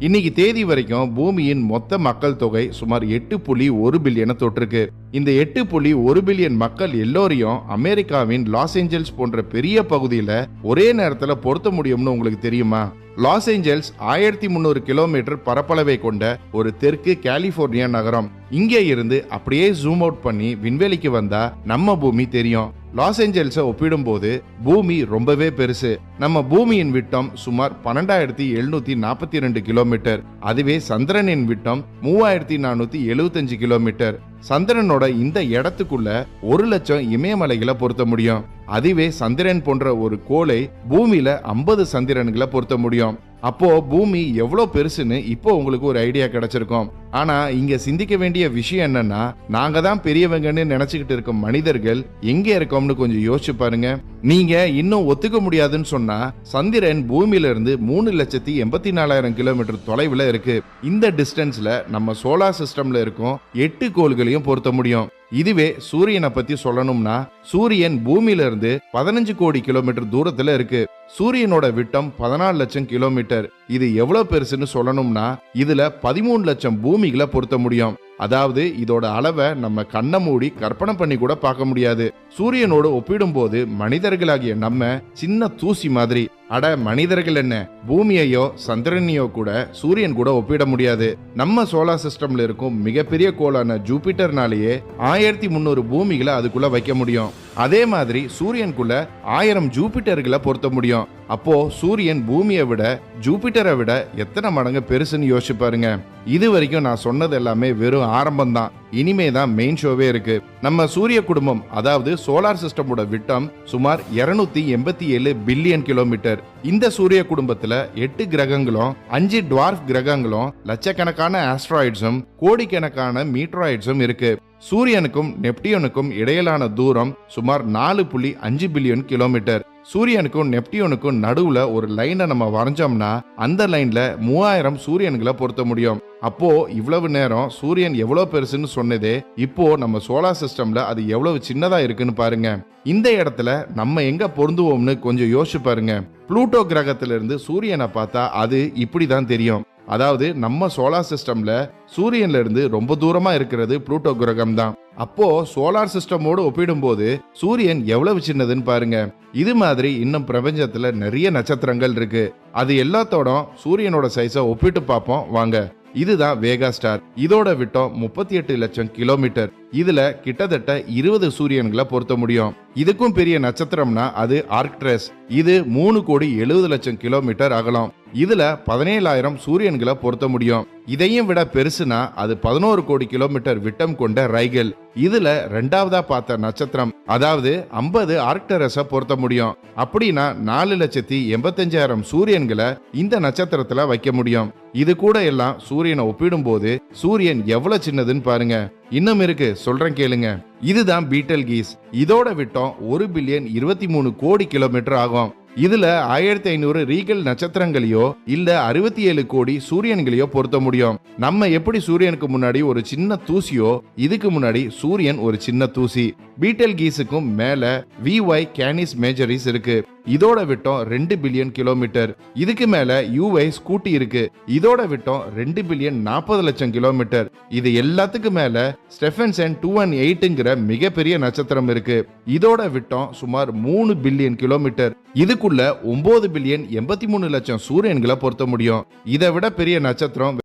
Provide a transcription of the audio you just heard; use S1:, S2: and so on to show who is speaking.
S1: இன்னைக்கு தேதி வரைக்கும் பூமியின் மொத்த மக்கள் தொகை சுமார் 8.1 பில்லியனை தொட்டிருக்கு. இந்த 8.1 பில்லியன் மக்கள் எல்லோரையும் அமெரிக்காவின் லாஸ் ஏஞ்சல்ஸ் போன்ற பெரிய பகுதியில ஒரே நேரத்துல பொருத்த முடியும்னு உங்களுக்கு தெரியுமா? லாஸ் ஏஞ்சல்ஸ் 1300 கிலோமீட்டர் பரப்பளவை கொண்ட ஒரு தெற்கு கலிபோர்னியா நகரம். இங்கே இருந்து அப்படியே ஜூம் அவுட் பண்ணி விண்வெளிக்கு வந்தா நம்ம பூமி தெரியும். லாஸ் ஏஞ்சல்ஸை ஒப்பிடும்போது பூமி ரொம்பவே பெருசு. நம்ம பூமியின் விட்டம் சுமார் 12,742 கிலோமீட்டர். அதுவே சந்திரனின் விட்டம் 3,475 கிலோமீட்டர். சந்திரனோட இந்த இடத்துக்குள்ள 1,00,000 இமயமலைகளை பொருத்த முடியும். அதுவே சந்திரன் போன்ற ஒரு கோளை பூமியில 50 சந்திரன்களை பொருத்த முடியும். அப்போ பூமி எவ்வளவு பெருசுன்னு இப்போ உங்களுக்கு ஒரு ஐடியா கிடைச்சிருக்கும். ஆனா இங்க சிந்திக்க வேண்டிய விஷயம் என்னன்னா, நாங்க தான் பெரியவங்கன்னு நினைச்சுக்கிட்டு இருக்க மனிதர்கள் எங்க இருக்கோம்னு கொஞ்சம் யோசிச்சு பாருங்க. நீங்க இன்னும் ஒத்துக்க முடியாதுன்னு சொன்னா, சந்திரன் பூமியில இருந்து 3,84,000 கிலோமீட்டர் தொலைவுல இருக்கு. இந்த டிஸ்டன்ஸ்ல நம்ம சோலார் சிஸ்டம்ல இருக்கும் 8 கோள்களையும் பொருத்த முடியும். இதுவே சூரியனை பத்தி சொல்லணும்னா, சூரியன் பூமியில இருந்து 15 கோடி கிலோமீட்டர் தூரத்துல இருக்கு. சூரியனோட விட்டம் 14 லட்சம் கிலோமீட்டர். இது எவ்வளவு பெருசுன்னு சொல்லணும்னா, இதுல 13 லட்சம் பூமிகளை பொருத்த முடியும். அதாவது இதோட அளவை நம்ம கண்ணை மூடி கற்பனை பண்ணி கூட பார்க்க முடியாது. சூரியனோடு ஒப்பிடும்போது மனிதர்களாகிய நம்ம சின்ன தூசி மாதிரி. அட மனிதர்கள் என்ன, பூமியையோ சந்திரனையோ கூட சூரியன் கூட ஒப்பிட முடியாது. நம்ம சோலார் சிஸ்டம்ல இருக்கும் மிகப்பெரிய கோளான ஜூபிட்டர்னாலேயே 1300 பூமிகளை அதுக்குள்ள வைக்க முடியும். அதே மாதிரி சூரியனுக்குள்ள 1000 ஜூபிட்டர்களை பொருத்த முடியும். அப்போ சூரியன் பூமியை விட ஜூபிட்டரை விட எத்தனை மடங்கு பெருசுன்னு யோசிச்சு பாருங்க. இது வரைக்கும் நான் சொன்னது எல்லாமே வெறும் ஆரம்பம் தான். இனிமே தான் மெயின் ஷோவே இருக்கு. நம்ம சூரிய குடும்பம் அதாவது சோலார் சிஸ்டமோட விட்டம் சுமார் 287 பில்லியன் கிலோமீட்டர். இந்த சூரிய குடும்பத்துல 8 கிரகங்களும் 5 டுவார்ஃப் கிரகங்களும் லட்சக்கணக்கான ஆஸ்ட்ராய்ட்ஸும் கோடிக்கணக்கான மீட்ராய்ட்ஸும் இருக்கு. சூரியனுக்கும் நெப்டியூனுக்கும் இடையிலான தூரம் சுமார் 4.5 பில்லியன் கிலோமீட்டர். சூரியனுக்கும் நெப்டியூனுக்கும் நடுவுல ஒரு லைனை நம்ம வரைஞ்சோம்னா அந்த லைன்ல 3000 சூரியன்களை பொருத்த முடியும். அப்போ இவ்வளவு நேரம் சூரியன் எவ்வளவு பெருசுன்னு சொன்னதே இப்போ நம்ம சோலார் சிஸ்டம்ல அது எவ்வளவு சின்னதா இருக்குன்னு பாருங்க. இந்த இடத்துல நம்ம எங்க பொருந்துவோம்னு கொஞ்சம் யோசிச்சு பாருங்க. புளூட்டோ கிரகத்தில இருந்து சூரியனை பார்த்தா அது இப்படிதான் தெரியும். அதாவது நம்ம சோலார் சிஸ்டம்ல சூரியன்ல இருந்து ரொம்ப தூரமா இருக்கிறது புளூட்டோ கிரகம் தான். அப்போ சோலார் சிஸ்டமோடு ஒப்பிடும்போது சூரியன் எவ்வளவு சின்னதுன்னு பாருங்க. இது மாதிரி இன்னும் பிரபஞ்சத்துல நிறைய நட்சத்திரங்கள் இருக்கு. அது எல்லாத்தோட சூரியனோட சைஸை ஒப்பிட்டு பார்ப்போம் வாங்க. இதுதான் வேகா ஸ்டார். இதோட விட்டம் 38 லட்சம் கிலோமீட்டர். இதுல கிட்டத்தட்ட 20 சூரியன்களை பொருத்த முடியும். இதுக்கும் பெரிய நட்சத்திரம்னா அது ஆர்க்ட்ரஸ். இது 3,70,00,000 கிலோமீட்டர் அகலம். இதுல 17,000 சூரியன்களை பொருத்த முடியும். இதையும் விட பெருசுனா அது 11 கோடி கிலோமீட்டர் விட்டம் கொண்ட ரைகல். இதுல ரெண்டாவதா பார்த்த நட்சத்திரம் அதாவது 50 ஆர்க்டரஸ பொருத்த முடியும். அப்படின்னா 4,85,000 சூரியன்களை இந்த நட்சத்திரத்துல வைக்க முடியும். இது கூட எல்லாம் சூரியனை ஒப்பிடும்போது சூரியன் எவ்வளவு சின்னதுன்னு பாருங்க. இன்னும் இருக்கு, சொல்றேன் கேளுங்க. இதுதான் பீட்டல் கீஸ். இதோட விட்டம் 1,023 கோடி கிலோமீட்டர் ஆகும். இதுல 1500 ரீகல் நட்சத்திரங்களையோ இல்ல 67 கோடி சூரியன்களையோ பொருத்த முடியும். நம்ம எப்படி சூரியனுக்கு முன்னாடி ஒரு சின்ன தூசியோ, இதுக்கு முன்னாடி சூரியன் ஒரு சின்ன தூசி. பீட்டல் கீஸுக்கும் மேல VY கேனிஸ் மேஜரிஸ் இருக்கு. இதோட விட்டம் 2 பில்லியன் கிலோமீட்டர். இதுக்கு மேல UY ஸ்கூட்டி இருக்கு. இதோட விட்டம் 2 பில்லியன் 40 லட்சம் கிலோமீட்டர். இது எல்லாத்துக்கும் மேல ஸ்டெஃபன்சன் 218ங்கிற மிகப்பெரிய நட்சத்திரம் இருக்கு. இதோட விட்டம் சுமார் 3 பில்லியன் கிலோமீட்டர். இதுக்குள்ள 9 பில்லியன் 83 லட்சம் சூரியன்களை பொருத்த முடியும். இதை விட பெரிய நட்சத்திரம்